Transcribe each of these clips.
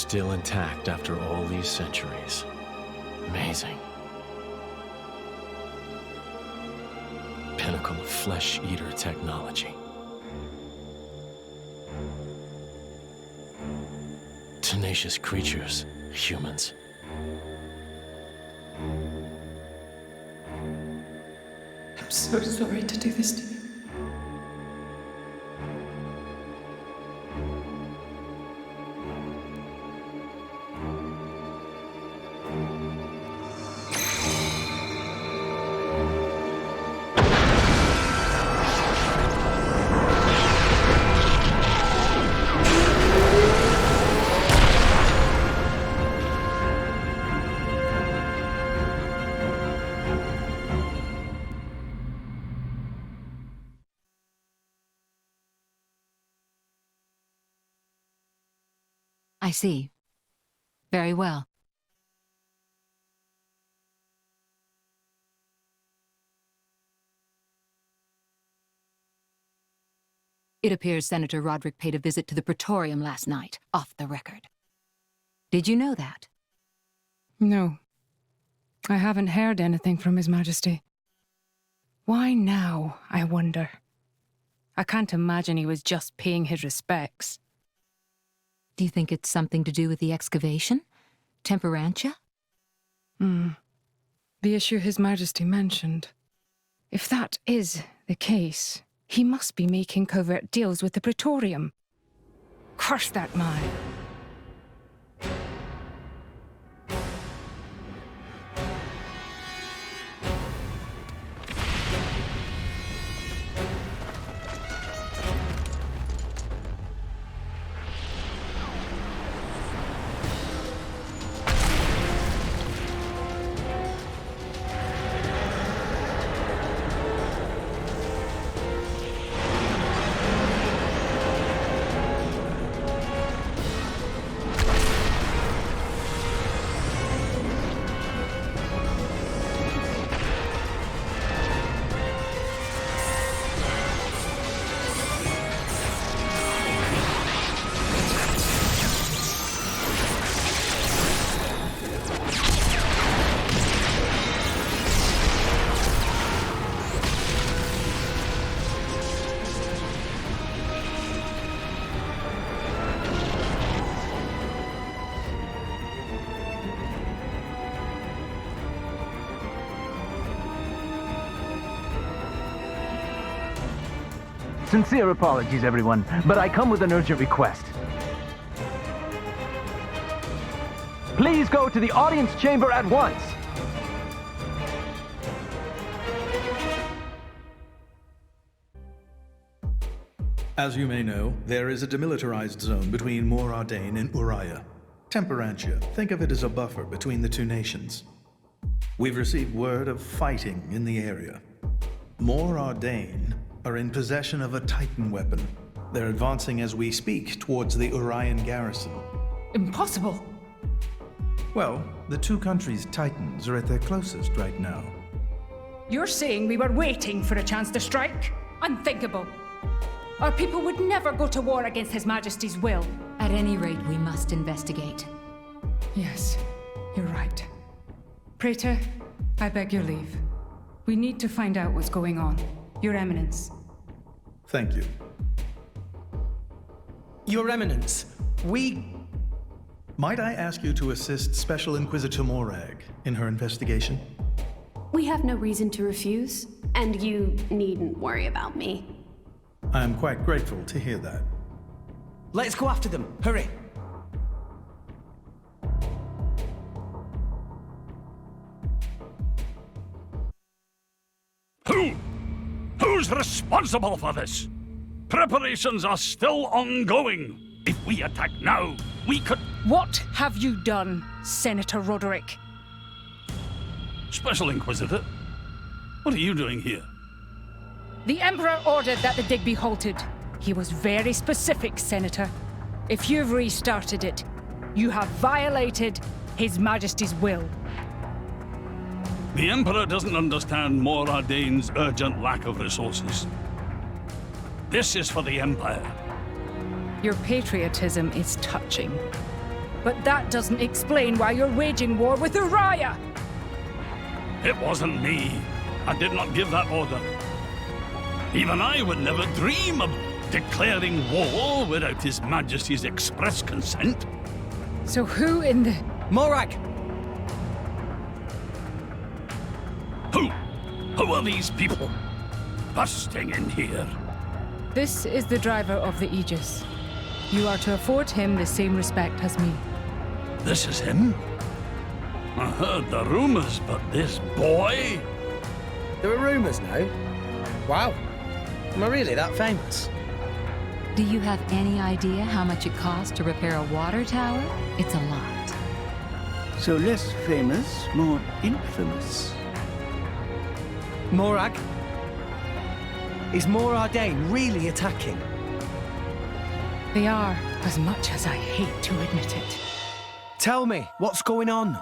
still intact after all these centuries. Amazing. Pinnacle of flesh-eater technology. Tenacious creatures, humans. I'm so sorry to do this to you. I see. Very well. It appears Senator Roderick paid a visit to the Praetorium last night, off the record. Did you know that? No. I haven't heard anything from His Majesty. Why now, I wonder? I can't imagine he was just paying his respects. Do you think it's something to do with the excavation? Temperantia? The issue His Majesty mentioned. If that is the case, he must be making covert deals with the Praetorium. Curse that man. Sincere apologies, everyone, but I come with an urgent request. Please go to the audience chamber at once! As you may know, there is a demilitarized zone between Mor Ardain and Uriah. Temperantia, think of it as a buffer between the two nations. We've received word of fighting in the area. Mor Ardain are in possession of a Titan weapon. They're advancing as we speak towards the Urian garrison. Impossible! Well, the two countries' Titans are at their closest right now. You're saying we were waiting for a chance to strike? Unthinkable. Our people would never go to war against His Majesty's will. At any rate, we must investigate. Yes, you're right. Praetor, I beg your leave. We need to find out what's going on. Your Eminence. Thank you. Your Eminence, Might I ask you to assist Special Inquisitor Morag in her investigation? We have no reason to refuse, and you needn't worry about me. I'm quite grateful to hear that. Let's go after them. Hurry. Who's responsible for this? Preparations are still ongoing. If we attack now, we could... What have you done, Senator Roderick? Special Inquisitor, what are you doing here? The Emperor ordered that the dig be halted. He was very specific, Senator. If you've restarted it, you have violated His Majesty's will. The Emperor doesn't understand Mor Ardain's urgent lack of resources. This is for the Empire. Your patriotism is touching. But that doesn't explain why you're waging war with Uriah! It wasn't me. I did not give that order. Even I would never dream of declaring war without His Majesty's express consent. So who in the... Morag! Who are these people busting in here? This is the driver of the Aegis. You are to afford him the same respect as me. This is him? I heard the rumors, but this boy? There are rumours now. Wow. Am I really that famous? Do you have any idea how much it costs to repair a water tower? It's a lot. So less famous, more infamous. Morag? Is Mor Ardain really attacking? They are, as much as I hate to admit it. Tell me, what's going on?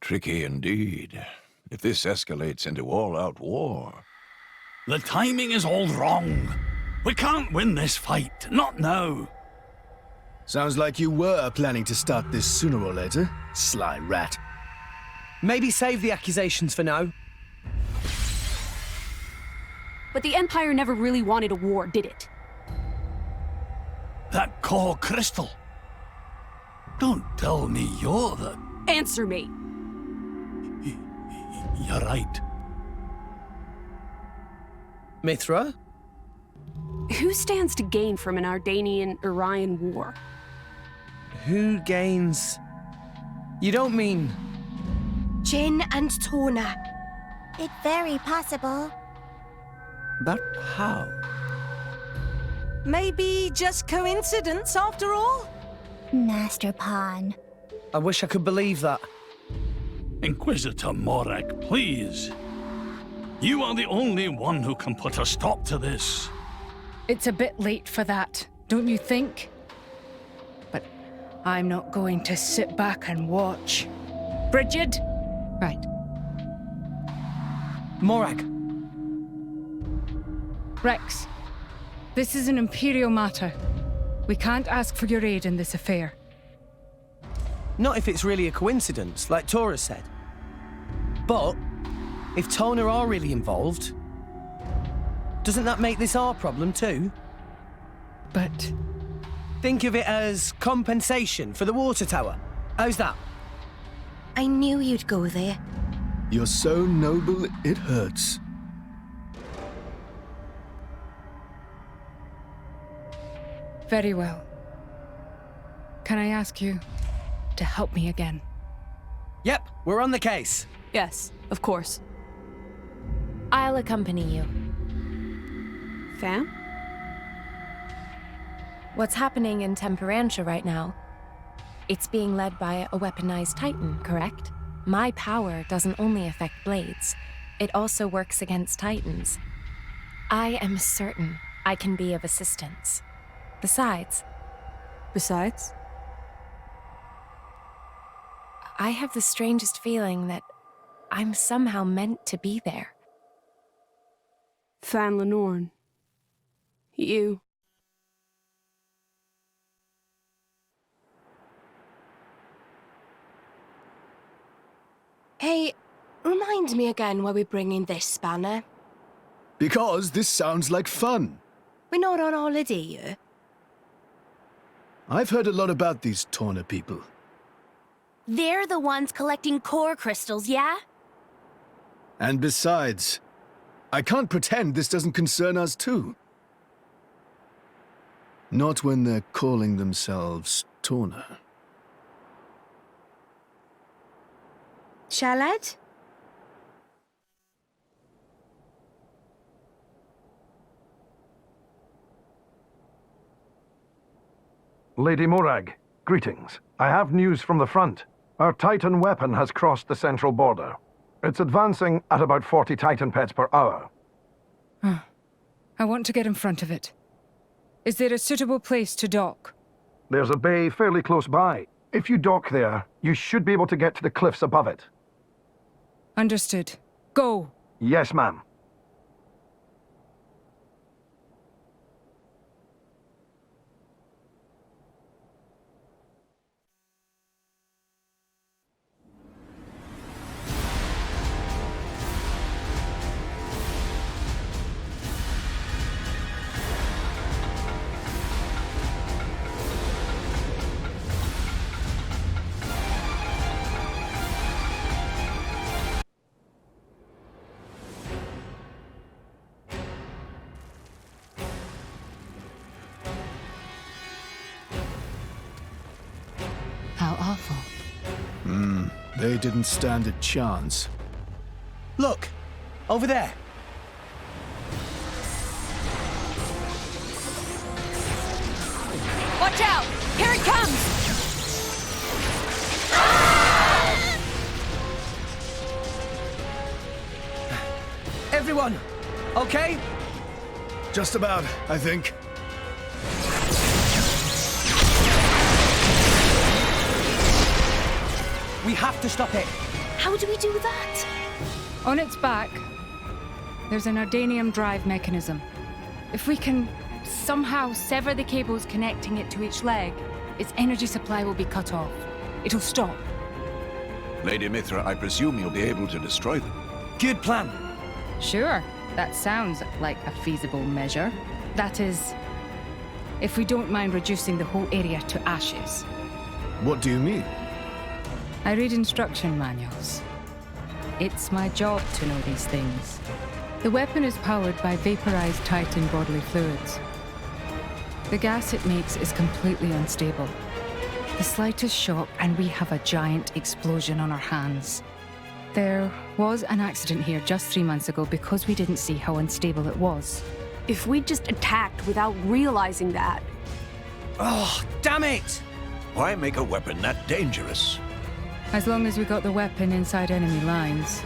Tricky indeed. If this escalates into all-out war... The timing is all wrong. We can't win this fight. Not now. Sounds like you were planning to start this sooner or later, sly rat. Maybe save the accusations for now. But the Empire never really wanted a war, did it? That core crystal. Don't tell me you're the... Answer me! You're right. Mithra? Who stands to gain from an Ardanian-Urian war? Who gains... You don't mean... Jin and Torna. It's very possible. But how? Maybe just coincidence after all? Master Pawn. I wish I could believe that. Inquisitor Morag, please. You are the only one who can put a stop to this. It's a bit late for that, don't you think? But I'm not going to sit back and watch. Brigid? Right. Morag. Rex, this is an Imperial matter. We can't ask for your aid in this affair. Not if it's really a coincidence, like Tora said. But, if Tona are really involved, doesn't that make this our problem too? But... Think of it as compensation for the water tower. How's that? I knew you'd go there. You're so noble, it hurts. Very well. Can I ask you to help me again? Yep, we're on the case. Yes, of course. I'll accompany you. Fam? What's happening in Temperantia right now? It's being led by a weaponized Titan, correct? My power doesn't only affect blades. It also works against Titans. I am certain I can be of assistance. Besides? I have the strangest feeling that I'm somehow meant to be there. Fan Lenorn. You. Hey, remind me again why we're bringing this spanner. Because this sounds like fun. We're not on holiday here. I've heard a lot about these Torna people. They're the ones collecting core crystals, yeah? And besides, I can't pretend this doesn't concern us too. Not when they're calling themselves Torna. Shalad? Lady Morag, greetings. I have news from the front. Our Titan weapon has crossed the central border. It's advancing at about 40 Titan pets per hour. I want to get in front of it. Is there a suitable place to dock? There's a bay fairly close by. If you dock there, you should be able to get to the cliffs above it. Understood. Go! Yes, ma'am. They didn't stand a chance. Look! Over there! Watch out! Here it comes! Everyone, okay? Just about, I think. We have to stop it. How do we do that? On its back, there's an Ardanium drive mechanism. If we can somehow sever the cables connecting it to each leg, its energy supply will be cut off. It'll stop. Lady Mithra, I presume you'll be able to destroy them. Good plan. Sure, that sounds like a feasible measure. That is, if we don't mind reducing the whole area to ashes. What do you mean? I read instruction manuals. It's my job to know these things. The weapon is powered by vaporized Titan bodily fluids. The gas it makes is completely unstable. The slightest shock and we have a giant explosion on our hands. There was an accident here just 3 months ago because we didn't see how unstable it was. If we just attacked without realizing that... Oh, damn it! Why make a weapon that dangerous? As long as we got the weapon inside enemy lines,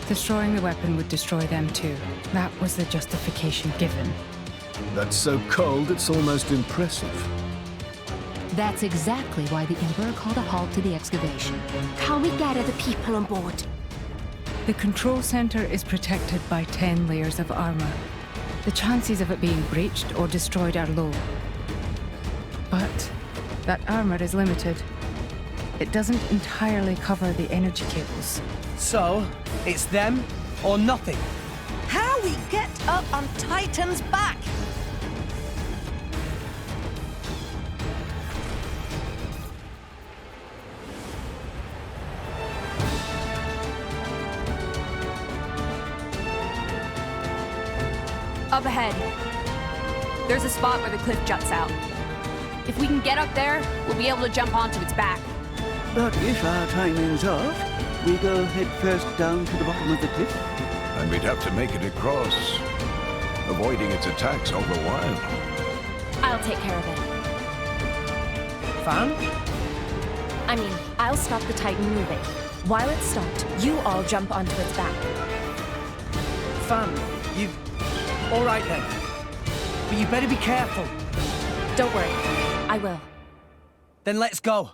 destroying the weapon would destroy them too. That was the justification given. That's so cold, it's almost impressive. That's exactly why the Emperor called a halt to the excavation. Can we gather the people on board? The control center is protected by 10 layers of armor. The chances of it being breached or destroyed are low. But that armor is limited. It doesn't entirely cover the energy cables. So, it's them or nothing. How we get up on Titan's back? Up ahead. There's a spot where the cliff juts out. If we can get up there, we'll be able to jump onto its back. But if our timing's off, we go head first down to the bottom of the cliff. And we'd have to make it across, avoiding its attacks all the while. I'll take care of it. Fan? I mean, I'll stop the Titan moving. While it's stopped, you all jump onto its back. Fan, you... All right then. But you better be careful. Don't worry, I will. Then let's go.